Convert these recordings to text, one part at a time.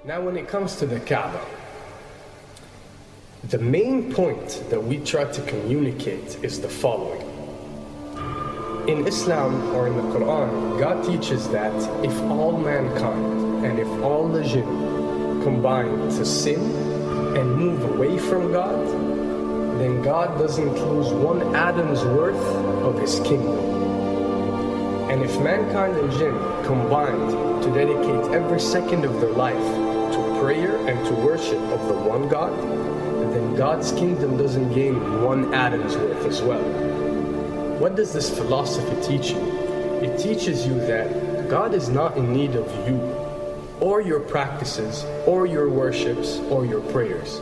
Now when it comes to the Kaaba, the main point that we try to communicate is the following. In Islam or in the Quran, God teaches that if all mankind and if all the jinn combine to sin and move away from God, then God doesn't lose one atom's worth of His kingdom. And if mankind and jinn combined to dedicate every second of their life to prayer and to worship of the one God, then God's kingdom doesn't gain one atom's worth as well. What does this philosophy teach you? It teaches you that God is not in need of you, or your practices, or your worships, or your prayers.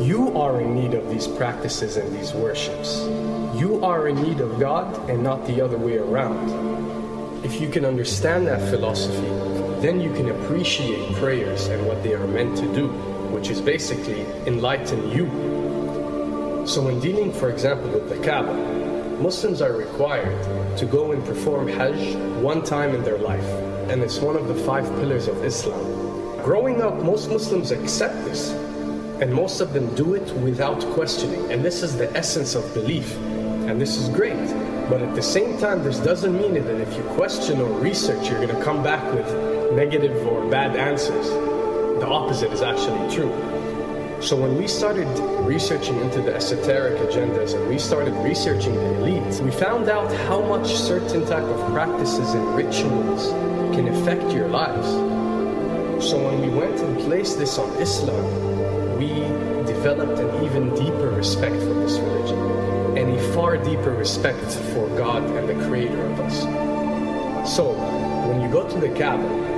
You are in need of these practices and these worships. You are in need of God and not the other way around. If you can understand that philosophy, then you can appreciate prayers and what they are meant to do, which is basically enlighten you. So when dealing, for example, with the Kaaba, Muslims are required to go and perform Hajj one time in their life, and it's one of the 5 pillars of Islam. Growing up, most Muslims accept this, and most of them do it without questioning, and this is the essence of belief, and this is great. But at the same time, this doesn't mean that if you question or research, you're going to come back with negative or bad answers. The opposite is actually true. So when we started researching into the esoteric agendas and we started researching the elite, we found out how much certain type of practices and rituals can affect your lives. So when we went and placed this on Islam, we developed an even deeper respect for this religion and a far deeper respect for God and the Creator of us. So when you go to the Kaaba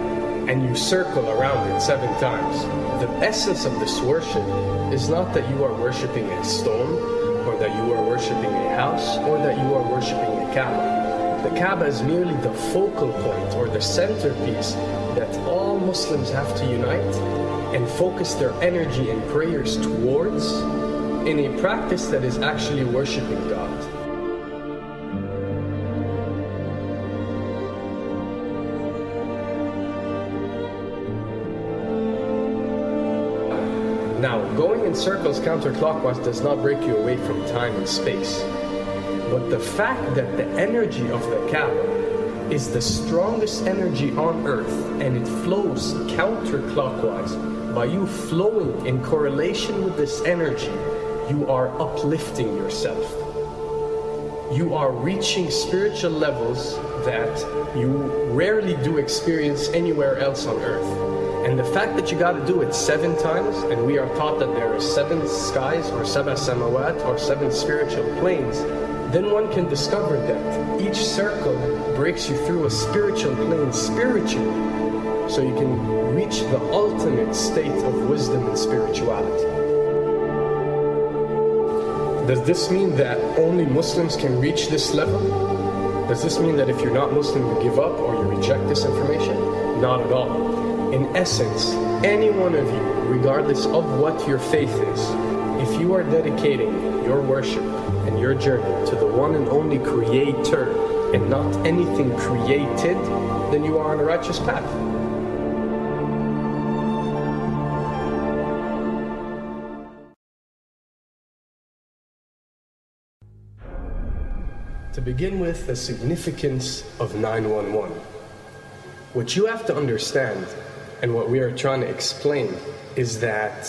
and you circle around it 7 times, the essence of this worship is not that you are worshipping a stone, or that you are worshipping a house, or that you are worshipping a Kaaba. The Kaaba is merely the focal point or the centerpiece that all Muslims have to unite and focus their energy and prayers towards in a practice that is actually worshipping God. Now, going in circles counterclockwise does not break you away from time and space. But the fact that the energy of the Kaaba is the strongest energy on earth and it flows counterclockwise, by you flowing in correlation with this energy, you are uplifting yourself. You are reaching spiritual levels that you rarely do experience anywhere else on earth. And the fact that you got to do it 7 times, and we are taught that there are 7 skies or 7 samawat or 7 spiritual planes, then one can discover that each circle breaks you through a spiritual plane spiritually, so you can reach the ultimate state of wisdom and spirituality. Does this mean that only Muslims can reach this level? Does this mean that if you're not Muslim, you give up or you reject this information? Not at all. In essence, any one of you, regardless of what your faith is, if you are dedicating your worship and your journey to the one and only Creator and not anything created, then you are on a righteous path. To begin with, the significance of 911. What you have to understand, and what we are trying to explain, is that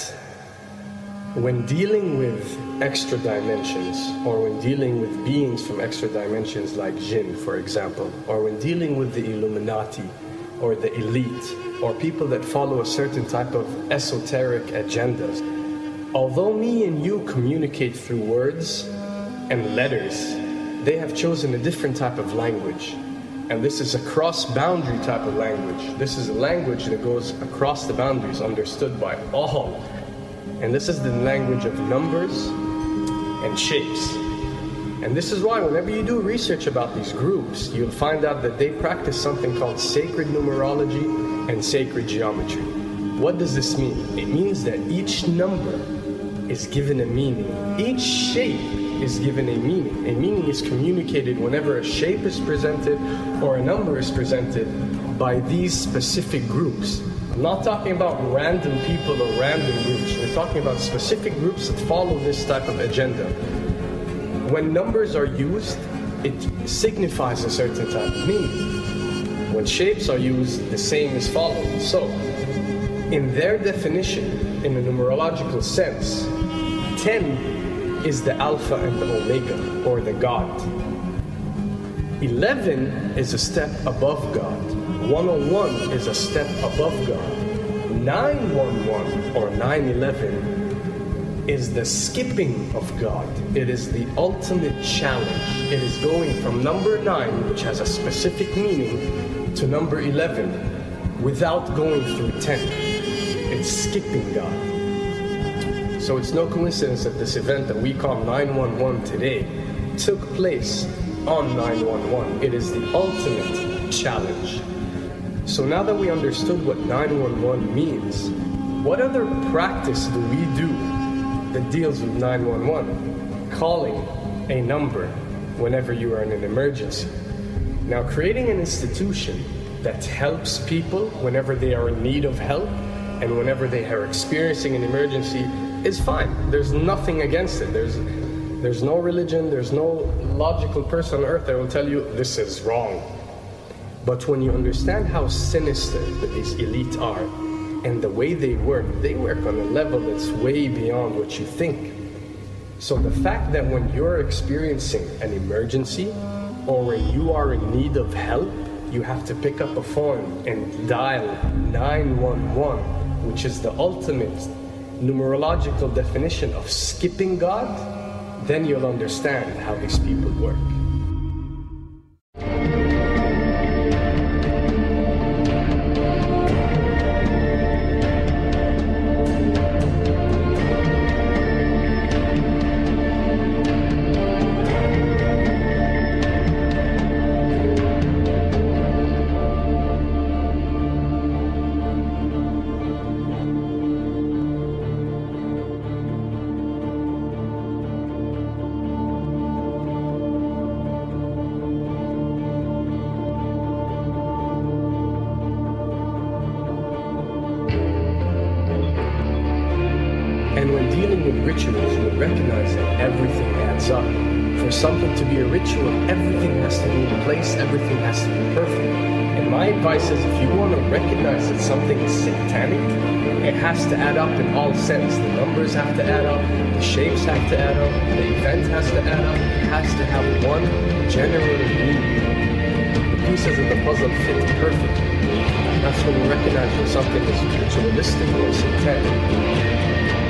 when dealing with extra dimensions, or when dealing with beings from extra dimensions like jinn, for example, or when dealing with the Illuminati, or the elite, or people that follow a certain type of esoteric agendas, although me and you communicate through words and letters, they have chosen a different type of language. And this is a cross-boundary type of language. This is a language that goes across the boundaries, understood by all. And this is the language of numbers and shapes. And this is why whenever you do research about these groups, you'll find out that they practice something called sacred numerology and sacred geometry. What does this mean? It means that each number is given a meaning. Each shape is given a meaning. A meaning is communicated whenever a shape is presented or a number is presented by these specific groups. I'm not talking about random people or random groups. We're talking about specific groups that follow this type of agenda. When numbers are used, it signifies a certain type of meaning. When shapes are used, the same is followed. So, in their definition, in a numerological sense, 10 is the Alpha and the Omega, or the God. 11 is a step above God. 101 is a step above God. 911 or 911 is the skipping of God. It is the ultimate challenge. It is going from number 9, which has a specific meaning, to number 11 without going through 10. It's skipping God. So it's no coincidence that this event that we call 911 today took place on 911. It is the ultimate challenge. So now that we understood what 911 means, what other practice do we do that deals with 911? Calling a number whenever you are in an emergency. Now, creating an institution that helps people whenever they are in need of help and whenever they are experiencing an emergency is fine. There's nothing against it. There's no religion, there's no logical person on earth that will tell you this is wrong. But when you understand how sinister that these elite are and the way they work on a level that's way beyond what you think. So the fact that when you're experiencing an emergency or when you are in need of help, you have to pick up a phone and dial 911, which is the ultimate numerological definition of skipping God, then you'll understand how these people work. And when dealing with rituals, we recognize that everything adds up. For something to be a ritual, everything has to be in place, everything has to be perfect. And my advice is, if you want to recognize that something is satanic, it has to add up in all sense. The numbers have to add up, the shapes have to add up, the event has to add up. It has to have one general meaning. The pieces of the puzzle fit perfectly. That's when you recognize when something is ritualistic or satanic.